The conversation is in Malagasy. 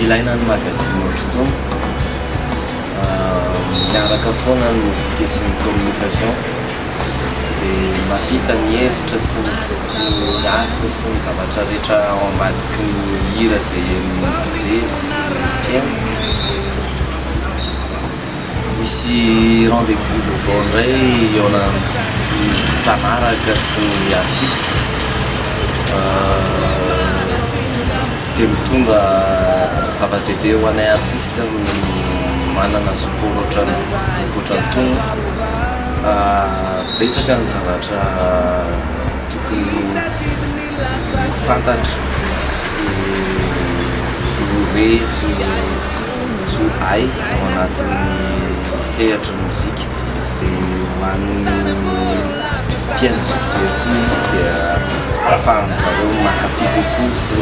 ilaina ny magazine ohatrotony miaraka foana ny mozika sy ny communication dia mampita ny hevitra sy ny asa sy ny zavatra rehetra ao ambadiky ny hira izay amin'ny mpijery sy mpiaino. Misy rendez-vous vaovao indray eo na mpanaraka sy ny artiste dia mitondra zava-dehibe ho anay artiste manana support ohatrany betsaka ny zavatra tokony fantatra sy hoe sy ho hay ao anatin'ny sehatra mozika. Ho an'ny mpiaino sy mpijery koa izy dia ahafahany zareo mankafy kokoa sy